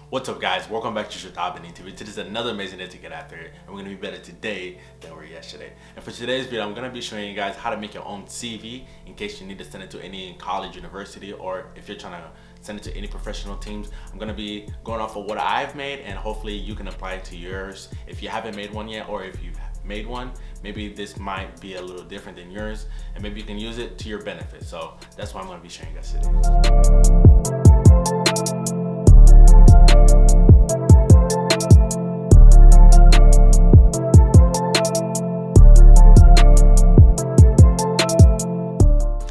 What's up, guys? Welcome back to JodabeniTV. Today is another amazing day to get after it, and we're gonna be better today than we were yesterday. And for today's video, I'm gonna be showing you guys how to make your own CV in case you need to send it to any college, university, or if you're trying to send it to any professional teams. I'm gonna be going off of what I've made, and hopefully you can apply it to yours. If you haven't made one yet, or if you've made one, maybe this might be a little different than yours, and maybe you can use it to your benefit. So that's what I'm gonna be showing you guys today.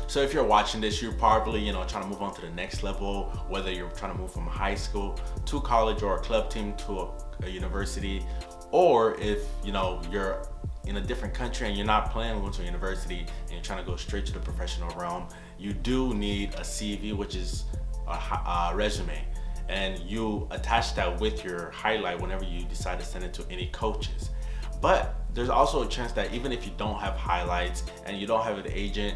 So if you're watching this, you're probably, trying to move on to the next level, whether you're trying to move from high school to college or a club team to a university, or if, you're in a different country and you're not planning on going to a university and you're trying to go straight to the professional realm, you do need a CV, which is a resume. And you attach that with your highlight whenever you decide to send it to any coaches. But there's also a chance that even if you don't have highlights and you don't have an agent,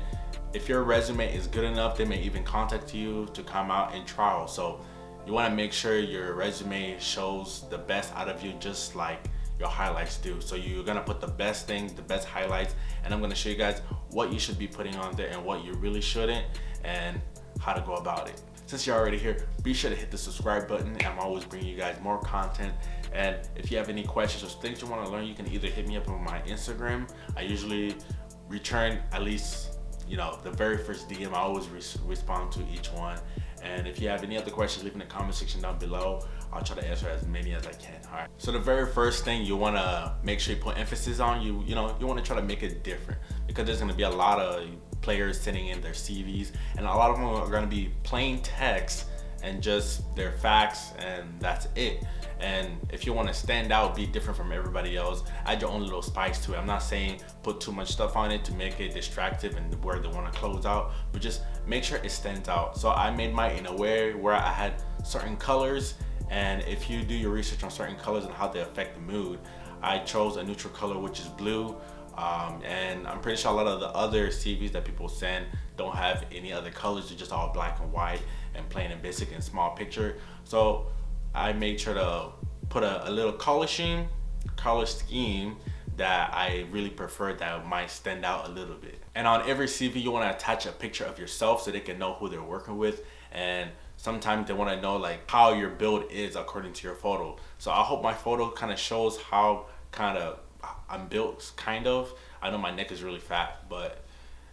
if your resume is good enough, they may even contact you to come out and trial. So you want to make sure your resume shows the best out of you, just like your highlights do. So you're gonna put the best things, the best highlights, and I'm gonna show you guys what you should be putting on there and what you really shouldn't, and how to go about it. Since you're already here, be sure to hit the subscribe button. I'm always bringing you guys more content. And if you have any questions or things you want to learn, you can either hit me up on my Instagram. I usually return at least the very first DM. I always respond to each one. And if you have any other questions, leave in the comment section down below. I'll try to answer as many as I can. All right. So the very first thing you want to make sure you put emphasis on, you want to try to make it different, because there's going to be a lot of players sending in their CVs, and a lot of them are going to be plain text and just their facts, and that's it. And if you want to stand out, be different from everybody else, add your own little spice to it. I'm not saying put too much stuff on it to make it distractive and where they want to close out, but just make sure it stands out. So I made mine in a way where I had certain colors, and if you do your research on certain colors and how they affect the mood, I chose a neutral color, which is blue. And I'm pretty sure a lot of the other CVs that people send don't have any other colors. They're just all black and white and plain and basic and small picture. So I made sure to put a little color scheme that I really prefer, that might stand out a little bit. And on every CV, you want to attach a picture of yourself so they can know who they're working with. And sometimes they want to know like how your build is according to your photo. So I hope my photo kind of shows how kind of I'm built, kind of. I know my neck is really fat, but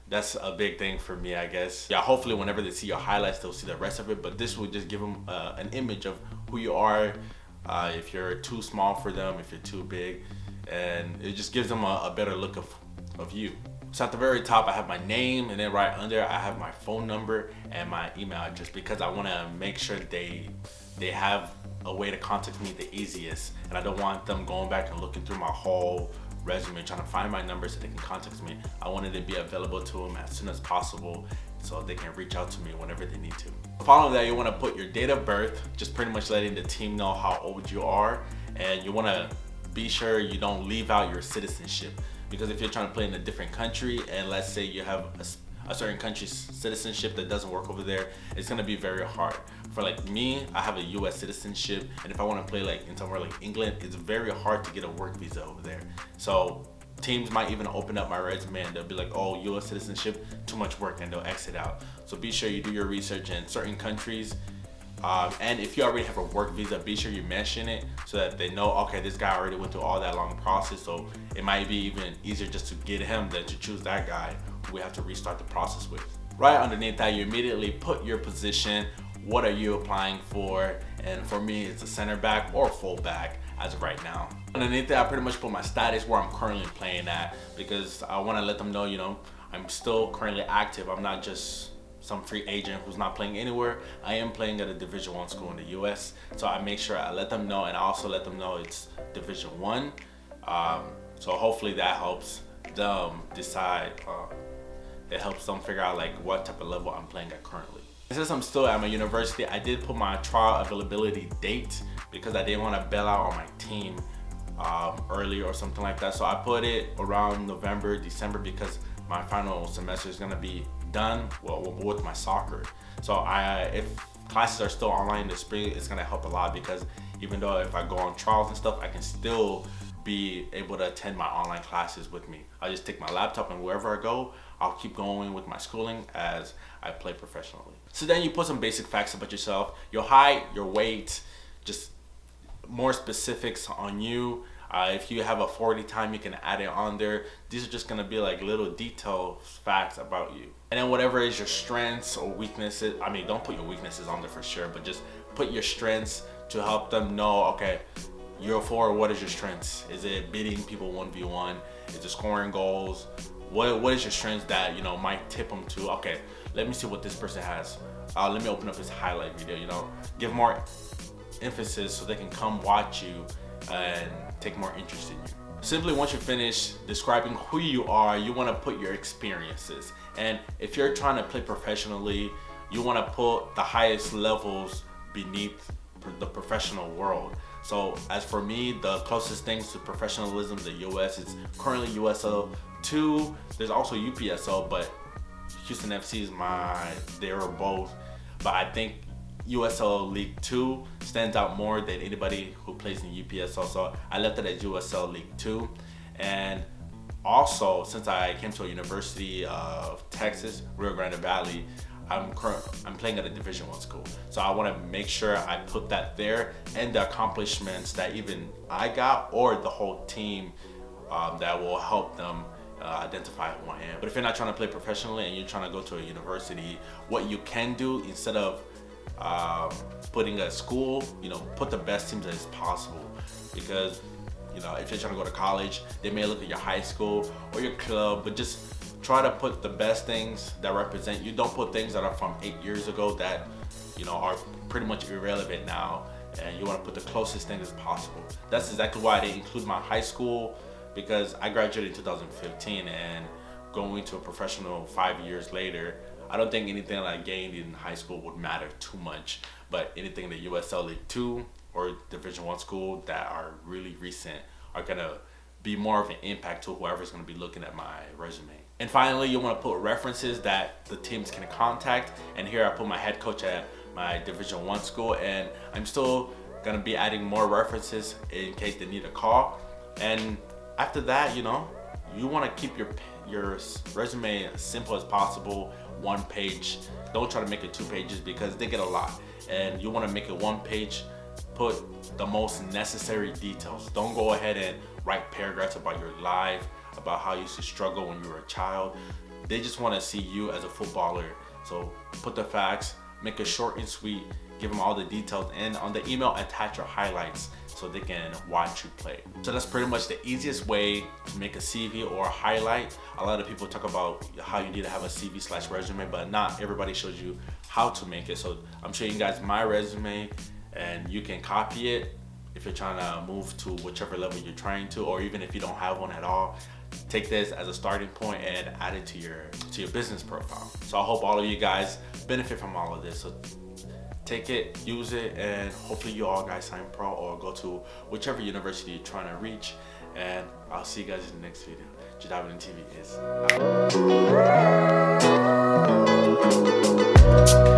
that's a big thing for me, I guess. Yeah, hopefully whenever they see your highlights, they'll see the rest of it, but this will just give them an image of who you are, if you're too small for them, if you're too big, and it just gives them a better look of you. So at the very top, I have my name, and then right under I have my phone number and my email address, because I want to make sure they have a way to contact me the easiest, and I don't want them going back and looking through my whole resume trying to find my number so they can contact me. I wanted to be available to them as soon as possible so they can reach out to me whenever they need to. Following that, you want to put your date of birth, just pretty much letting the team know how old you are, and you want to be sure you don't leave out your citizenship, because if you're trying to play in a different country and let's say you have a certain country's citizenship that doesn't work over there, it's going to be very hard. For like me, I have a US citizenship, and if I want to play like in somewhere like England, it's very hard to get a work visa over there. So teams might even open up my resume and they'll be like, oh, US citizenship, too much work, and they'll exit out. So be sure you do your research in certain countries. And if you already have a work visa, be sure you mention it so that they know, okay, this guy already went through all that long process, so it might be even easier just to get him than to choose that guy who we have to restart the process with. Right underneath that, you immediately put your position. What are you applying for? And for me, it's a center back or full back as of right now. Underneath that, I pretty much put my status, where I'm currently playing at, because I want to let them know, I'm still currently active. I'm not just some free agent who's not playing anywhere. I am playing at a Division I school in the US. So I make sure I let them know, and I also let them know it's Division I. So hopefully that helps them decide, it helps them figure out like what type of level I'm playing at currently. Since I'm still at my university, I did put my trial availability date because I didn't want to bail out on my team early or something like that. So I put it around November, December, because my final semester is going to be done with my soccer. So if classes are still online in the spring, it's gonna help a lot, because even though if I go on trials and stuff, I can still be able to attend my online classes with me. I just take my laptop, and wherever I go, I'll keep going with my schooling as I play professionally. So then you put some basic facts about yourself, your height, your weight, just more specifics on you. If you have a 40 time, you can add it on there. These are just gonna be like little detailed facts about you. And then whatever is your strengths or weaknesses, I mean, don't put your weaknesses on there for sure, but just put your strengths to help them know, okay, you're a forward, what is your strengths? Is it beating people 1v1? Is it scoring goals? What is your strengths that, you know, might tip them to, okay, let me see what this person has. Let me open up his highlight video, you know, give more emphasis so they can come watch you and take more interest in you. Simply, once you finish describing who you are, you want to put your experiences. And if you're trying to play professionally, you want to put the highest levels beneath the professional world. So as for me, the closest things to professionalism in the US is currently USL 2. There's also UPSL, but Houston FC is they are both. But I think USL League 2 stands out more than anybody who plays in UPSL, so I left it at USL League 2. And also, since I came to a University of Texas, Rio Grande Valley, I'm playing at a Division 1 school. So I want to make sure I put that there, and the accomplishments that even I got or the whole team that will help them identify who I am. But if you're not trying to play professionally and you're trying to go to a university, what you can do, instead of putting a school, you know, put the best teams as possible. Because, you know, if you're trying to go to college, they may look at your high school or your club, but just try to put the best things that represent you. Don't put things that are from 8 years ago that, you know, are pretty much irrelevant now, and you want to put the closest thing as possible. That's exactly why they include my high school, because I graduated in 2015, and going to a professional 5 years later, I don't think anything that I gained in high school would matter too much. But anything in the USL League 2 or Division 1 school that are really recent are gonna be more of an impact to whoever's gonna be looking at my resume. And finally, you wanna put references that the teams can contact. And here I put my head coach at my Division 1 school, and I'm still gonna be adding more references in case they need a call. And after that, you know, you wanna keep your resume as simple as possible, 1 page. Don't try to make it 2 pages because they get a lot. And you want to make it 1 page, put the most necessary details. Don't go ahead and write paragraphs about your life, about how you used to struggle when you were a child. They just want to see you as a footballer. So put the facts, make it short and sweet, give them all the details, and on the email, attach your highlights so they can watch you play. So that's pretty much the easiest way to make a CV or a highlight. A lot of people talk about how you need to have a CV/resume, but not everybody shows you how to make it. So I'm showing you guys my resume, and you can copy it if you're trying to move to whichever level you're trying to, or even if you don't have one at all. Take this as a starting point and add it to your business profile. So I hope all of you guys benefit from all of this. So take it, use it, and hopefully you all guys sign pro or go to whichever university you're trying to reach. And I'll see you guys in the next video. JodabeniTV is out.